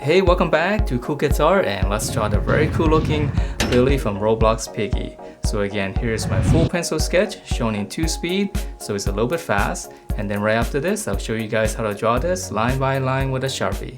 Hey, welcome back to Cool Kids Art, and let's draw the very cool looking Lily from Roblox Piggy. So again, here's my full pencil sketch shown in 2 speed, so it's a little bit fast. And then right after this, I'll show you guys how to draw this line by line with a sharpie.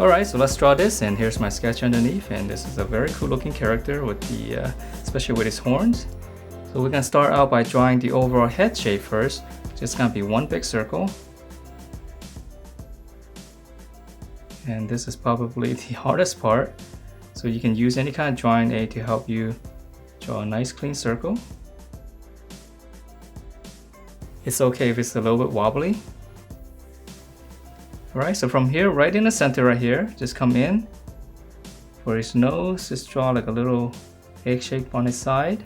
Alright, so let's draw this, and here's my sketch underneath, and this is a very cool looking character with the, especially with his horns. So we're gonna start out by drawing the overall head shape first. Just gonna be one big circle. And this is probably the hardest part. So you can use any kind of drawing aid to help you draw a nice clean circle. It's okay if it's a little bit wobbly. Alright, so from here, right in the center right here, just come in. For his nose, just draw like a little egg shape on his side.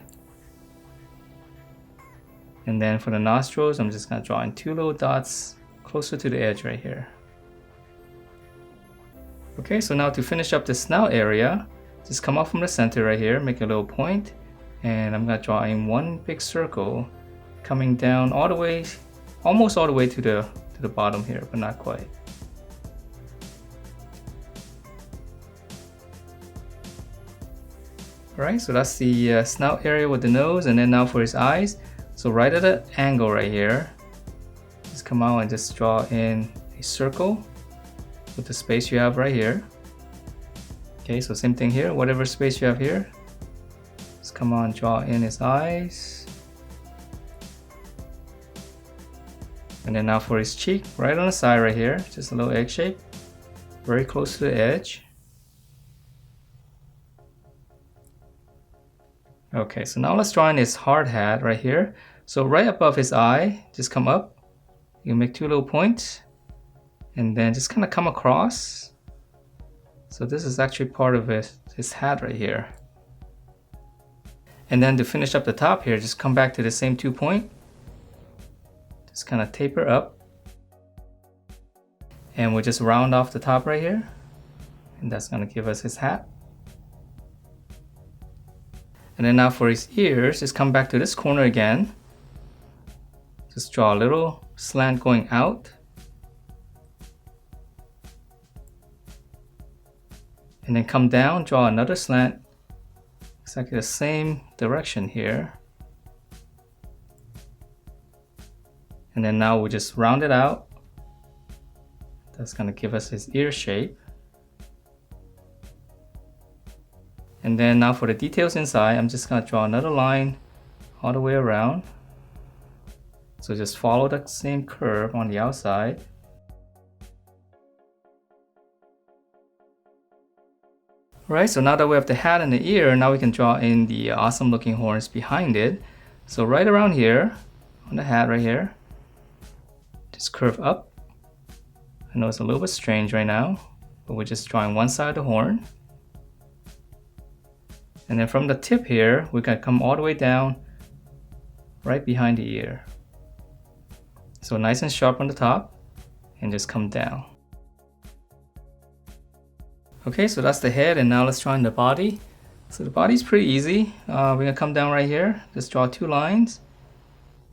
And then for the nostrils, I'm just gonna draw in 2 little dots closer to the edge right here. Okay, so now to finish up the snout area, just come up from the center right here, make a little point, and I'm gonna draw in one big circle coming down all the way, almost all the way to the bottom here, but not quite. Alright, so that's the snout area with the nose, and then now for his eyes. So right at the angle right here, just come out and just draw in a circle with the space you have right here. Okay, so same thing here, whatever space you have here, just come on, draw in his eyes. And then now for his cheek, right on the side right here, just a little egg shape, very close to the edge. Okay, so now let's draw in his hard hat right here. So right above his eye, just come up. You make two little points and then just kind of come across. So this is actually part of his hat right here. And then to finish up the top here, just come back to the same 2 point. Just kind of taper up. And we'll just round off the top right here. And that's going to give us his hat. And then now for his ears, just come back to this corner again. Just draw a little slant going out. And then come down, draw another slant. Exactly the same direction here. And then now we'll just round it out. That's going to give us his ear shape. And then now for the details inside, I'm just going to draw another line all the way around. So just follow the same curve on the outside. Alright, so now that we have the hat and the ear, now we can draw in the awesome looking horns behind it. So right around here, on the hat right here, just curve up. I know it's a little bit strange right now, but we're just drawing one side of the horn. And then from the tip here, we can come all the way down right behind the ear. So nice and sharp on the top and just come down. Okay, so that's the head, and now let's draw in the body. So the body's pretty easy. We're gonna come down right here, just draw 2 lines.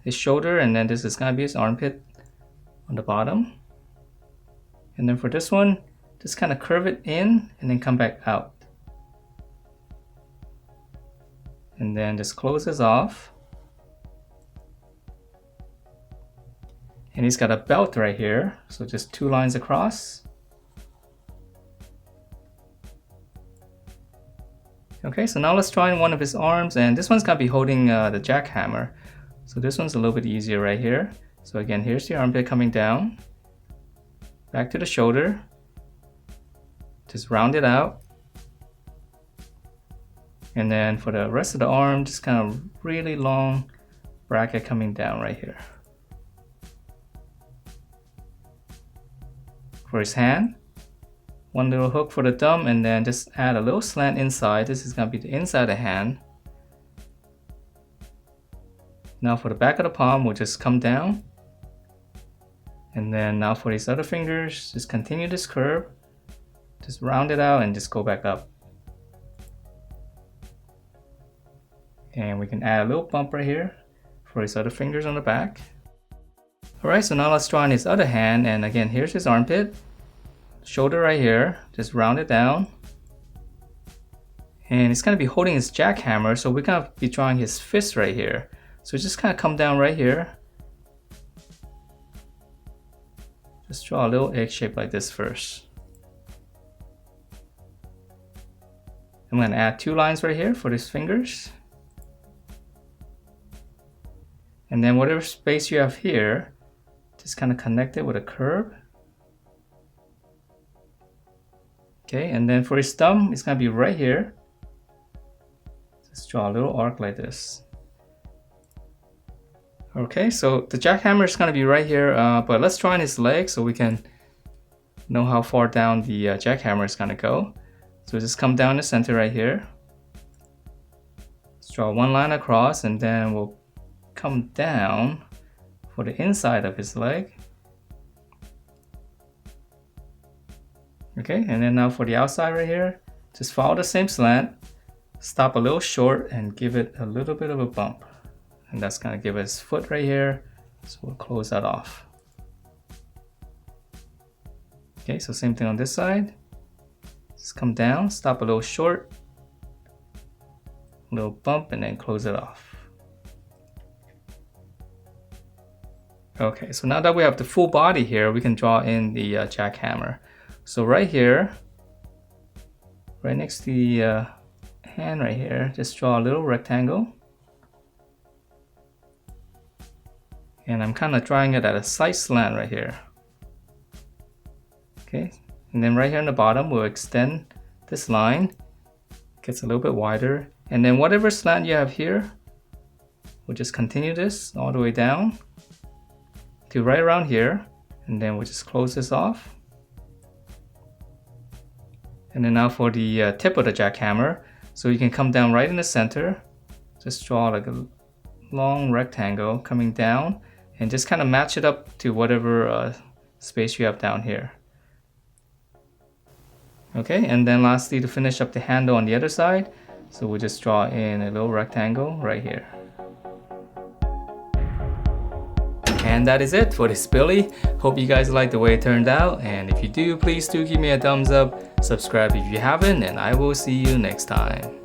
His shoulder, and then this is gonna be his armpit on the bottom. And then for this one, just kind of curve it in and then come back out. And then just close this off. And he's got a belt right here, so just 2 lines across. Okay, so now let's draw in one of his arms, and this one's gonna be holding the jackhammer. So this one's a little bit easier right here. So again, here's the armpit coming down, back to the shoulder, just round it out. And then for the rest of the arm, just kind of really long bracket coming down right here. For his hand, one little hook for the thumb, and then just add a little slant inside. This is going to be the inside of the hand. Now for the back of the palm, we'll just come down. And then now for these other fingers, just continue this curve. Just round it out and just go back up. And we can add a little bump right here for his other fingers on the back. Alright, so now let's draw in his other hand, and again, here's his armpit. Shoulder right here, just round it down. And it's going to be holding his jackhammer, so we're going to be drawing his fist right here. So just kind of come down right here. Just draw a little egg shape like this first. I'm going to add 2 lines right here for his fingers. And then whatever space you have here, just kind of connect it with a curve. Okay, and then for his thumb, it's going to be right here. Just draw a little arc like this. Okay, so the jackhammer is going to be right here, but let's draw in his leg so we can know how far down the jackhammer is going to go. So just come down the center right here. Let's draw 1 line across, and then we'll come down for the inside of his leg. Okay, and then now for the outside right here, just follow the same slant, stop a little short and give it a little bit of a bump. And that's gonna give us foot right here, so we'll close that off. Okay, so same thing on this side. Just come down, stop a little short, a little bump, and then close it off. Okay, so now that we have the full body here, we can draw in the jackhammer. So right here, right next to the hand right here, just draw a little rectangle. And I'm kind of drawing it at a slight slant right here. Okay, and then right here on the bottom, we'll extend this line. Gets a little bit wider. And then whatever slant you have here, we'll just continue this all the way down to right around here. And then we'll just close this off. And then now for the tip of the jackhammer. So you can come down right in the center. Just draw like a long rectangle coming down. And just kind of match it up to whatever space you have down here. Okay, and then lastly, to finish up the handle on the other side, so we'll just draw in a little rectangle right here. And that is it for this Billy. Hope you guys like the way it turned out, and if you do, please do give me a thumbs up, subscribe if you haven't, and I will see you next time.